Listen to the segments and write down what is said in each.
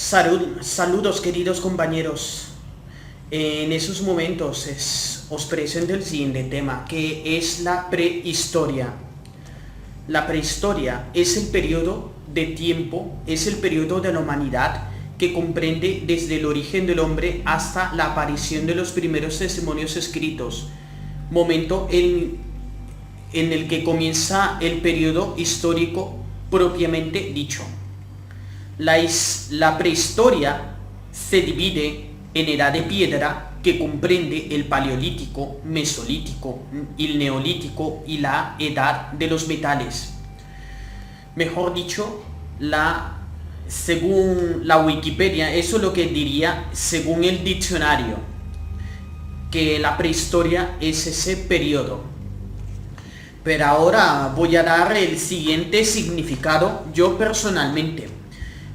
Saludos queridos compañeros. En esos momentos os presento el siguiente tema, que es la prehistoria. La prehistoria es el periodo de tiempo, es el periodo de la humanidad que comprende desde el origen del hombre hasta la aparición de los primeros testimonios escritos, momento en el que comienza el periodo histórico propiamente dicho. La prehistoria se divide en edad de piedra, que comprende el paleolítico, mesolítico, el neolítico y la edad de los metales. Mejor dicho, según la Wikipedia, eso es lo que diría según el diccionario, que la prehistoria es ese periodo. Pero ahora voy a dar el siguiente significado yo personalmente.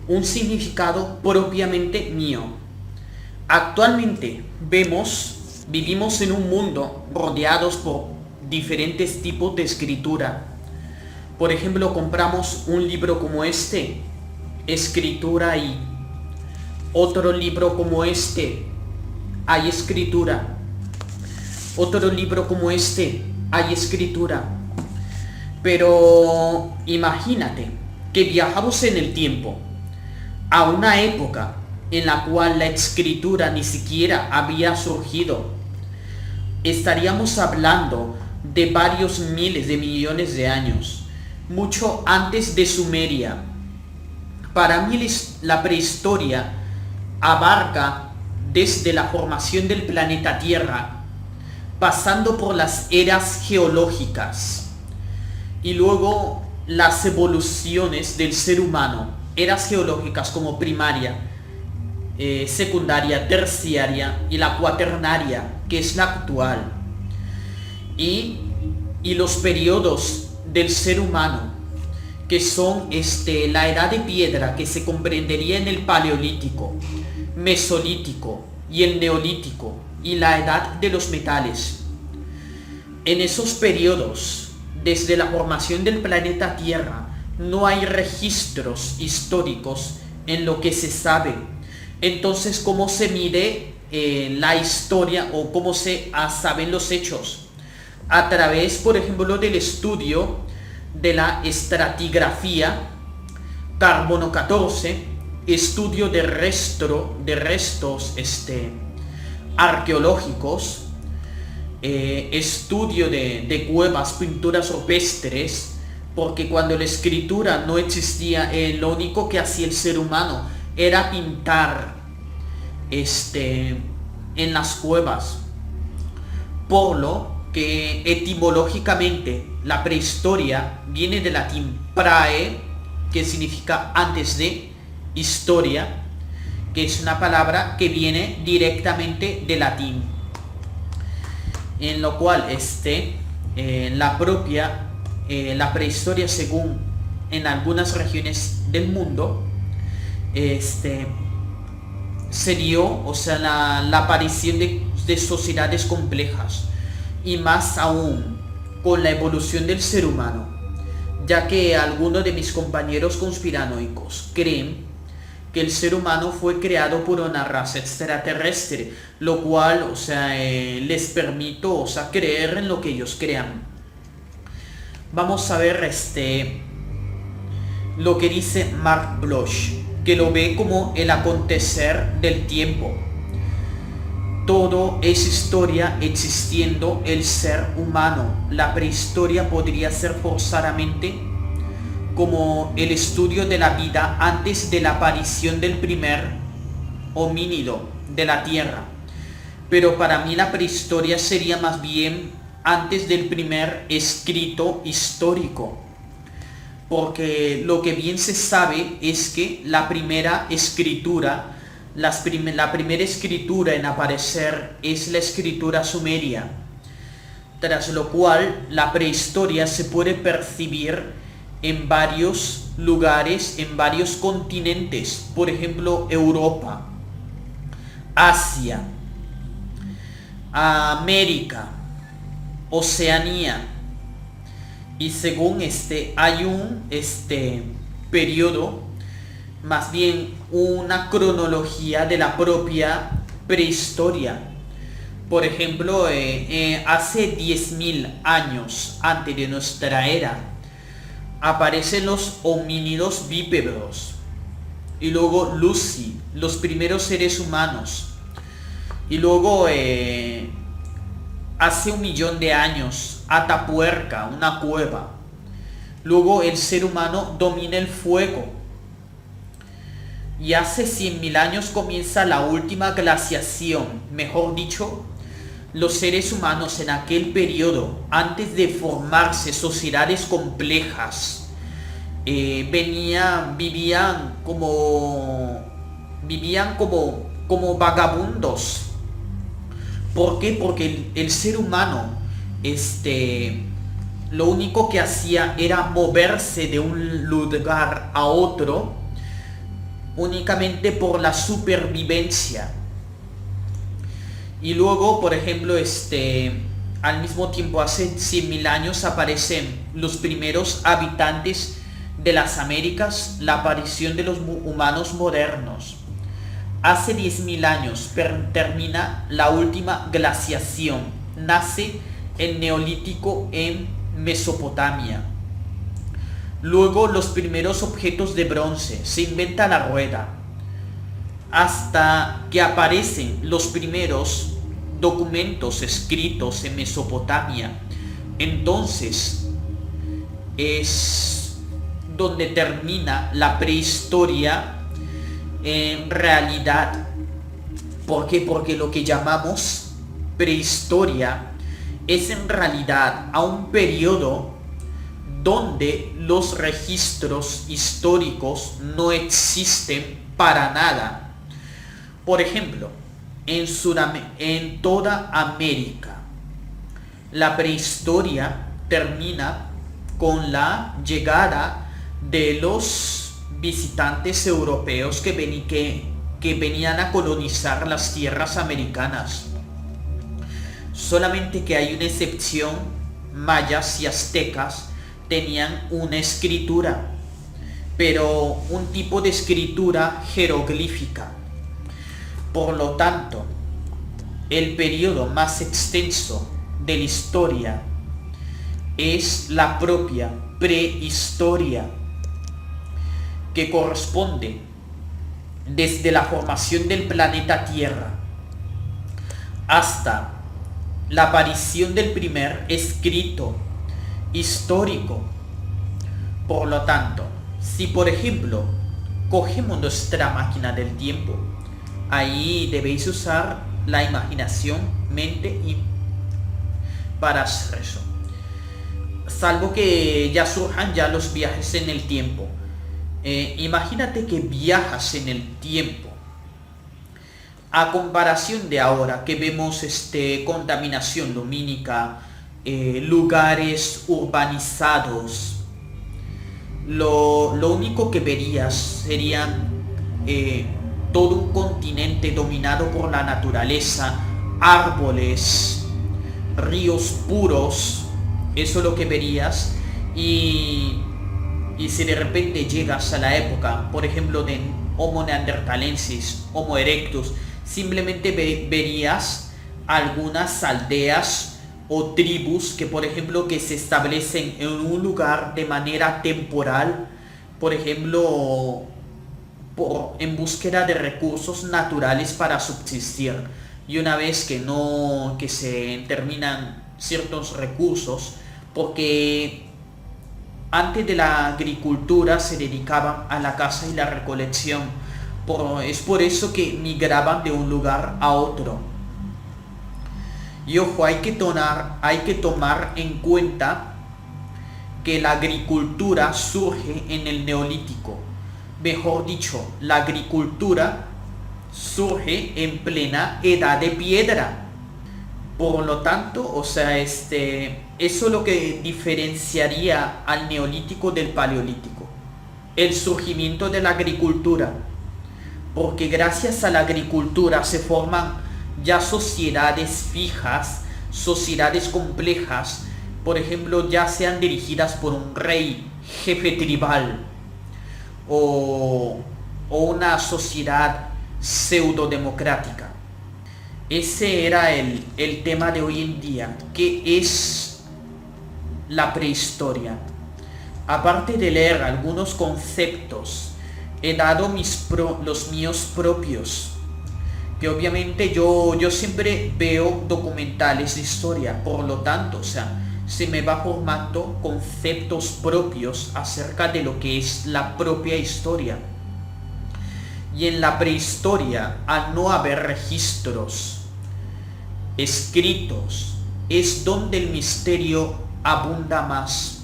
Un significado propiamente mío. Actualmente vivimos en un mundo rodeados por diferentes tipos de escritura. Por ejemplo, compramos un libro como este, escritura y otro libro como este, hay escritura. Otro libro como este, hay escritura. Pero imagínate que viajamos en el tiempo a una época en la cual la escritura ni siquiera había surgido. Estaríamos hablando de varios miles de millones de años, mucho antes de Sumeria. Para mí la prehistoria abarca desde la formación del planeta Tierra, pasando por las eras geológicas y luego las evoluciones del ser humano, eras geológicas como primaria, secundaria, terciaria y la cuaternaria, que es la actual, y los periodos del ser humano, que son la edad de piedra, que se comprendería en el paleolítico, mesolítico y el neolítico, y la edad de los metales. En esos periodos, desde la formación del planeta Tierra, no hay registros históricos en lo que se sabe. Entonces, ¿cómo se mide la historia o cómo se saben los hechos? A través, por ejemplo, del estudio de la estratigrafía, carbono 14, estudio de restos arqueológicos, estudio de cuevas, pinturas rupestres, porque cuando la escritura no existía, lo único que hacía el ser humano era pintar en las cuevas, por lo que etimológicamente la prehistoria viene del latín prae, que significa antes de, historia, que es una palabra que viene directamente del latín, en lo cual la prehistoria, según en algunas regiones del mundo, se dio, la aparición de sociedades complejas, y más aún con la evolución del ser humano, ya que algunos de mis compañeros conspiranoicos creen que el ser humano fue creado por una raza extraterrestre, lo cual, les permito, creer en lo que ellos crean. Vamos a ver lo que dice Mark Bloch, que lo ve como el acontecer del tiempo. Todo es historia existiendo el ser humano. La prehistoria podría ser forzadamente como el estudio de la vida antes de la aparición del primer homínido de la Tierra. Pero para mí la prehistoria sería más bien antes del primer escrito histórico, porque lo que bien se sabe es que la primera escritura, la primera escritura en aparecer es la escritura sumeria, tras lo cual la prehistoria se puede percibir en varios lugares, en varios continentes, por ejemplo Europa, Asia, América, Oceanía, y según hay un periodo más bien una cronología de la propia prehistoria. Por ejemplo, hace 10.000 años antes de nuestra era, aparecen los homínidos bípedos. Y luego Lucy, los primeros seres humanos. Y luego, hace 1.000.000 de años, Atapuerca, una cueva. Luego el ser humano domina el fuego. Y hace 100.000 años comienza la última glaciación, mejor dicho, los seres humanos en aquel periodo, antes de formarse sociedades complejas, vivían como vagabundos. ¿Por qué? Porque el ser humano, lo único que hacía era moverse de un lugar a otro únicamente por la supervivencia. Y luego, por ejemplo, al mismo tiempo, hace 100.000 años aparecen los primeros habitantes de las Américas, la aparición de los humanos modernos. Hace 10.000 años termina la última glaciación, nace el Neolítico en Mesopotamia. Luego los primeros objetos de bronce, se inventa la rueda, hasta que aparecen los primeros documentos escritos en Mesopotamia. Entonces es donde termina la prehistoria en realidad. ¿Por qué? Porque lo que llamamos prehistoria es en realidad a un periodo donde los registros históricos no existen para nada. Por ejemplo, en toda América, la prehistoria termina con la llegada de los visitantes europeos que venían a colonizar las tierras americanas. Solamente que hay una excepción: mayas y aztecas tenían una escritura, pero un tipo de escritura jeroglífica. Por lo tanto, el periodo más extenso de la historia es la propia prehistoria, que corresponde desde la formación del planeta Tierra hasta la aparición del primer escrito histórico. Por lo tanto, si por ejemplo cogemos nuestra máquina del tiempo, ahí debéis usar la imaginación, mente y para hacer eso. Salvo que ya surjan ya los viajes en el tiempo. Imagínate que viajas en el tiempo. A comparación de ahora que vemos contaminación lumínica, lugares urbanizados, lo único que verías serían todo un continente dominado por la naturaleza, árboles, ríos puros. Eso es lo que verías. Y si de repente llegas a la época, por ejemplo, de Homo neanderthalensis, Homo erectus, simplemente verías algunas aldeas o tribus que, por ejemplo, que se establecen en un lugar de manera temporal, por ejemplo, en búsqueda de recursos naturales para subsistir. Y una vez que se terminan ciertos recursos, porque antes de la agricultura se dedicaban a la caza y la recolección, es por eso que migraban de un lugar a otro. Y ojo, hay que tomar en cuenta que la agricultura surge en el Neolítico. Mejor dicho, la agricultura surge en plena edad de piedra. Por lo tanto, o sea, eso es lo que diferenciaría al Neolítico del Paleolítico. El surgimiento de la agricultura. Porque gracias a la agricultura se forman ya sociedades fijas, sociedades complejas, por ejemplo, ya sean dirigidas por un rey, jefe tribal, o o una sociedad pseudodemocrática. Ese era el tema de hoy en día, que es la prehistoria. Aparte de leer algunos conceptos, he dado los míos propios, que obviamente yo siempre veo documentales de historia, por lo tanto, se me va formando conceptos propios acerca de lo que es la propia historia. Y en la prehistoria, al no haber registros escritos, es donde el misterio abunda más.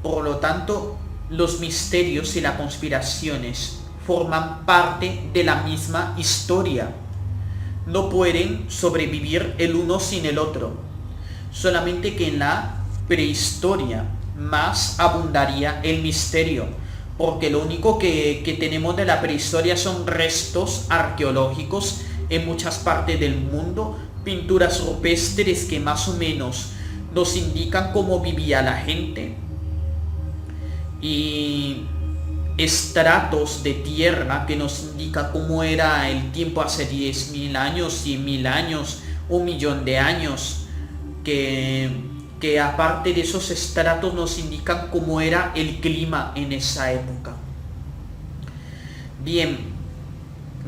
Por lo tanto, los misterios y las conspiraciones forman parte de la misma historia. No pueden sobrevivir el uno sin el otro. Solamente que en la prehistoria más abundaría el misterio, porque lo único que tenemos de la prehistoria son restos arqueológicos en muchas partes del mundo, pinturas rupestres que más o menos nos indican cómo vivía la gente, y estratos de tierra que nos indican cómo era el tiempo hace 10.000 años, 100.000 años, 1.000.000 de años, que aparte de esos estratos nos indican cómo era el clima en esa época. Bien,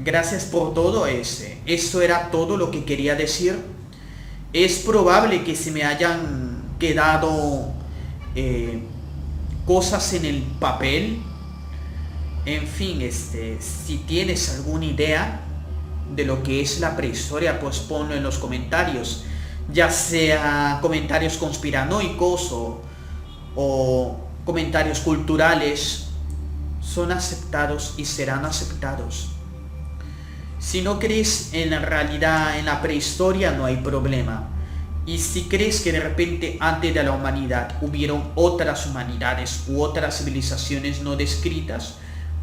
gracias por todo eso era todo lo que quería decir. Es probable que se me hayan quedado cosas en el papel. En fin, si tienes alguna idea de lo que es la prehistoria, pues ponlo en los comentarios, ya sea comentarios conspiranoicos o comentarios culturales. Son aceptados y serán aceptados. Si no crees en la realidad, en la prehistoria, no hay problema. Y si crees que de repente antes de la humanidad hubieron otras humanidades u otras civilizaciones no descritas,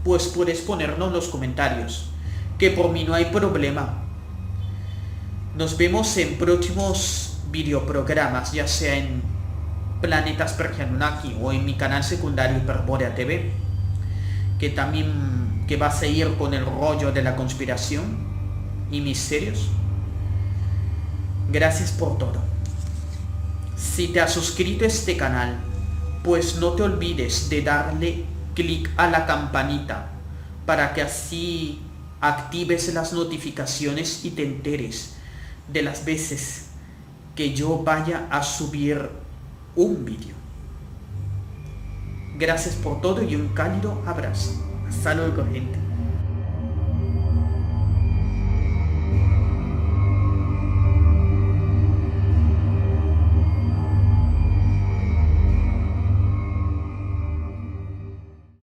pues puedes ponernos en los comentarios, que por mí no hay problema. Nos vemos en próximos videoprogramas, ya sea en Planetas Pergeanunaki o en mi canal secundario Hyperborea TV, que va a seguir con el rollo de la conspiración y misterios. Gracias por todo. Si te has suscrito a este canal, pues no te olvides de darle clic a la campanita para que así actives las notificaciones y te enteres de las veces que yo vaya a subir un vídeo. Gracias por todo y un cálido abrazo. Hasta luego, gente.